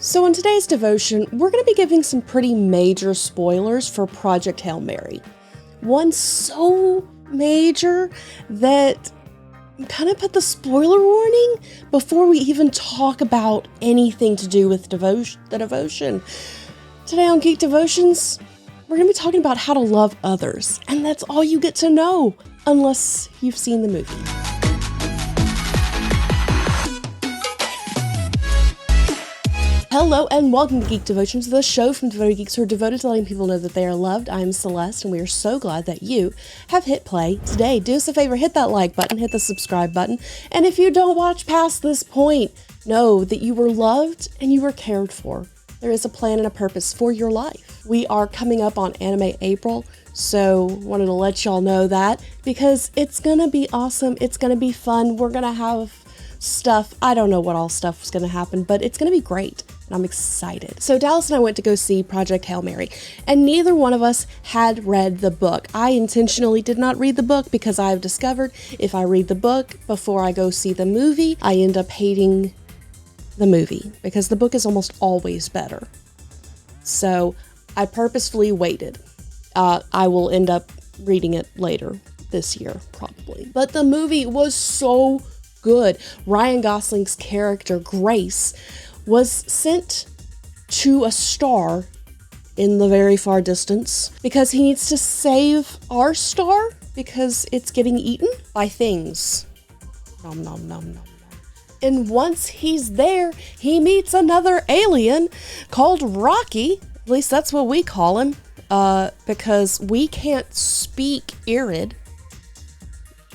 So in today's devotion, we're going to be giving some pretty major spoilers for Project Hail Mary. One so major that kind of put the spoiler warning before we even talk about anything to do with the devotion. Today on Geek Devotions, we're going to be talking about how to love others, and that's all you get to know unless you've seen the movie. Hello and welcome to Geek Devotions, the show from devoted geeks who are devoted to letting people know that they are loved. I'm Celeste, and we are so glad that you have hit play today. Do us a favor, hit that like button, hit the subscribe button, and if you don't watch past this point, know that you were loved and you were cared for. There is a plan and a purpose for your life. We are coming up on Anime April, so wanted to let y'all know that because it's gonna be awesome, it's gonna be fun, we're gonna have stuff. I don't know what all stuff is going to happen, but it's going to be great, and I'm excited. So Dallas and I went to go see Project Hail Mary, and neither one of us had read the book. I intentionally did not read the book because I've discovered if I read the book before I go see the movie, I end up hating the movie because the book is almost always better. So I purposefully waited. I will end up reading it later this year, probably. But the movie was so good. Ryan Gosling's character, Grace, was sent to a star in the very far distance because he needs to save our star because it's getting eaten by things. Nom nom nom nom. And once he's there, he meets another alien called Rocky. At least that's what we call him, because we can't speak Irid.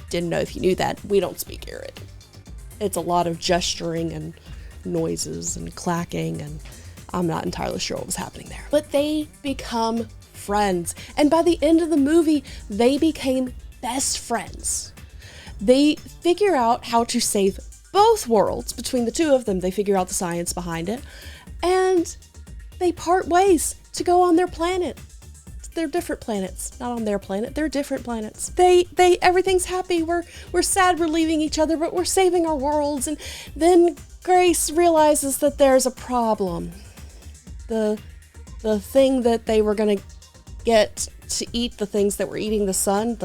Didn't know if you knew that. We don't speak Irid. It's a lot of gesturing and noises and clacking, and I'm not entirely sure what was happening there. But they become friends, and by the end of the movie, they became best friends. They figure out how to save both worlds. Between the two of them, they figure out the science behind it, and they part ways to go on their planet. They're different planets, not on their planet. They're different planets. Everything's happy. We're sad we're leaving each other, but we're saving our worlds. And then Grace realizes that there's a problem. The thing that they were gonna get to eat the things that were eating the sun.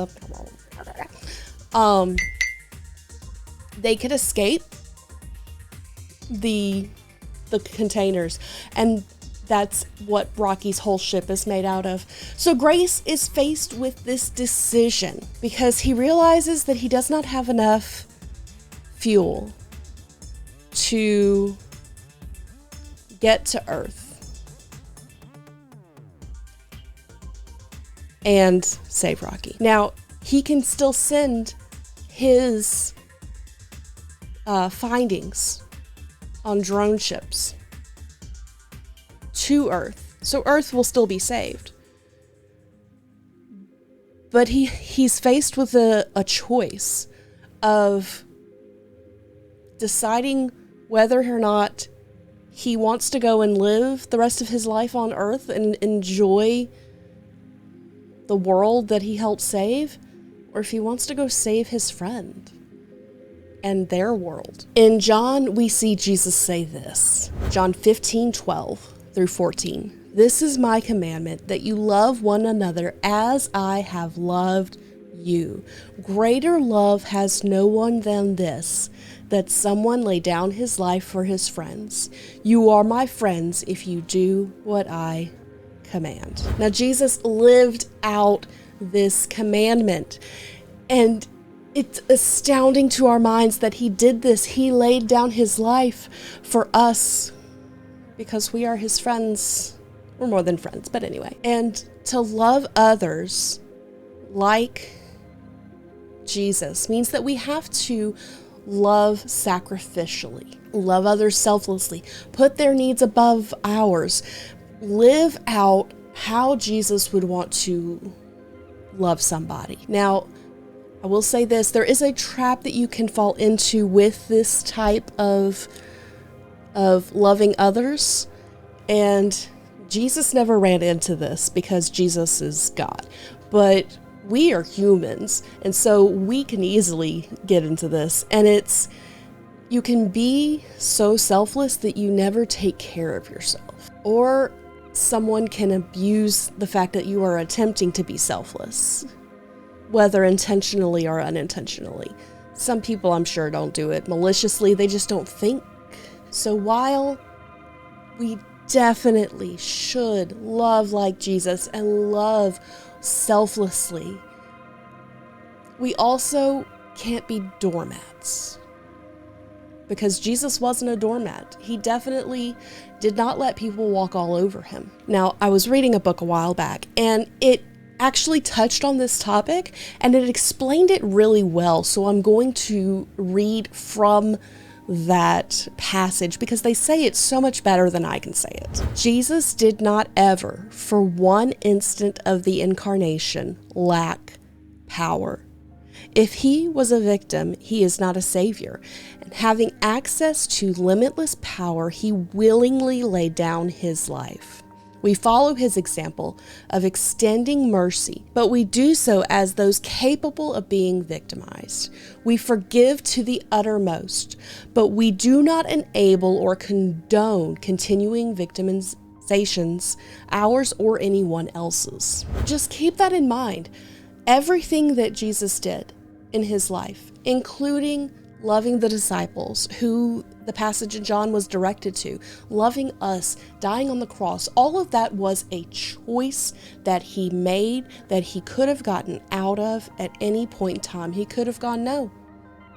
They could escape the containers, and that's what Rocky's whole ship is made out of. So Grace is faced with this decision because he realizes that he does not have enough fuel to get to Earth and save Rocky. Now, he can still send his findings on drone ships to Earth, so Earth will still be saved. But he's faced with a choice of deciding whether or not he wants to go and live the rest of his life on Earth and enjoy the world that he helped save, or if he wants to go save his friend and their world. In John, we see Jesus say this, John 15:12 through 14. This is my commandment, that you love one another as I have loved you. Greater love has no one than this, that someone lay down his life for his friends. You are my friends if you do what I command. Now, Jesus lived out this commandment, and it's astounding to our minds that he did this. He laid down his life for us because we are his friends. We're more than friends, but anyway. And to love others like Jesus means that we have to love sacrificially, love others selflessly, put their needs above ours, live out how Jesus would want to love somebody. Now, I will say this, there is a trap that you can fall into with this type of loving others, and Jesus never ran into this because Jesus is God, but we are humans, and so we can easily get into this, and it's You can be so selfless that you never take care of yourself. Or someone can abuse the fact that you are attempting to be selfless, whether intentionally or unintentionally. Some people, I'm sure, don't do it maliciously, they just don't think. So while we definitely should love like Jesus and love selflessly, we also can't be doormats. Because Jesus wasn't a doormat. He definitely did not let people walk all over him. Now, I was reading a book a while back, and it actually touched on this topic, and it explained it really well. So I'm going to read from that passage because they say it so much better than I can say it. Jesus did not ever, for one instant of the incarnation, lack power. If he was a victim, he is not a savior. And having access to limitless power, he willingly laid down his life. We follow his example of extending mercy, but we do so as those capable of being victimized. We forgive to the uttermost, but we do not enable or condone continuing victimizations, ours or anyone else's. Just keep that in mind. Everything that Jesus did in his life, including loving the disciples, who the passage in John was directed to, loving us, dying on the cross, all of that was a choice that he made, that he could have gotten out of at any point in time. He could have gone, no,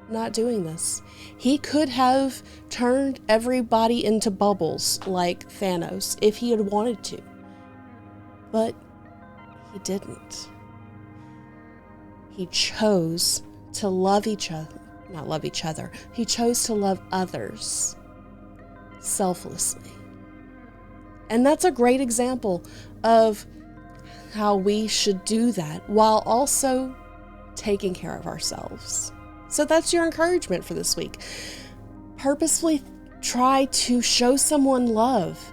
not doing this. He could have turned everybody into bubbles like Thanos if he had wanted to, but he didn't. He chose to love each other, not love each other. He chose to love others selflessly. And that's a great example of how we should do that while also taking care of ourselves. So that's your encouragement for this week. Purposefully try to show someone love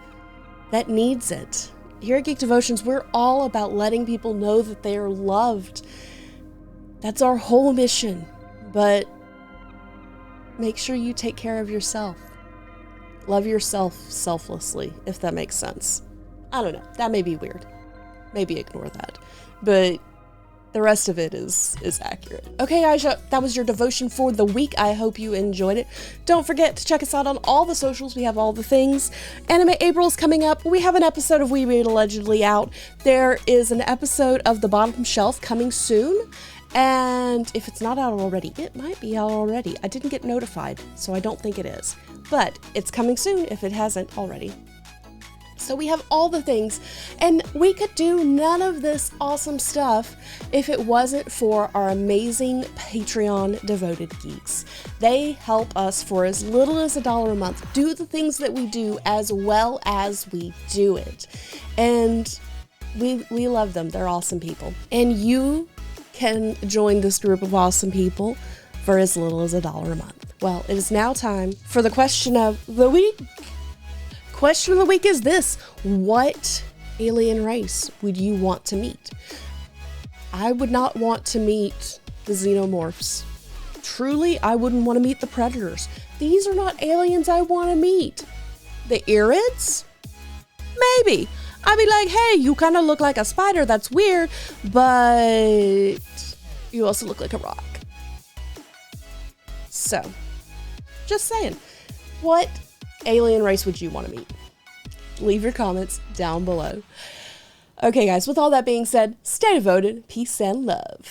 that needs it. Here at Geek Devotions, we're all about letting people know that they are loved. That's our whole mission, but make sure you take care of yourself. Love yourself selflessly, if that makes sense. I don't know, that may be weird. Maybe ignore that, but the rest of it is accurate. Okay, guys, that was your devotion for the week. I hope you enjoyed it. Don't forget to check us out on all the socials. We have all the things. Anime April is coming up. We have an episode of We Read Allegedly out. There is an episode of The Bottom Shelf coming soon. And if it's not out already, it might be out already. I didn't get notified, so I don't think it is. But it's coming soon if it hasn't already. So we have all the things, and we could do none of this awesome stuff if it wasn't for our amazing Patreon devoted geeks. They help us for as little as $1 a month do the things that we do as well as we do it. And we love them. They're awesome people. And you can join this group of awesome people for as little as $1 a month. Well, it is now time for the question of the week. Question of the week is this: what alien race would you want to meet? I would not want to meet the xenomorphs. Truly, I wouldn't want to meet the predators. These are not aliens I want to meet. The Irids? Maybe. I'd be like, hey, you kind of look like a spider, that's weird, but you also look like a rock. So, just saying, what alien race would you want to meet? Leave your comments down below. Okay, guys, with all that being said, stay devoted, peace and love.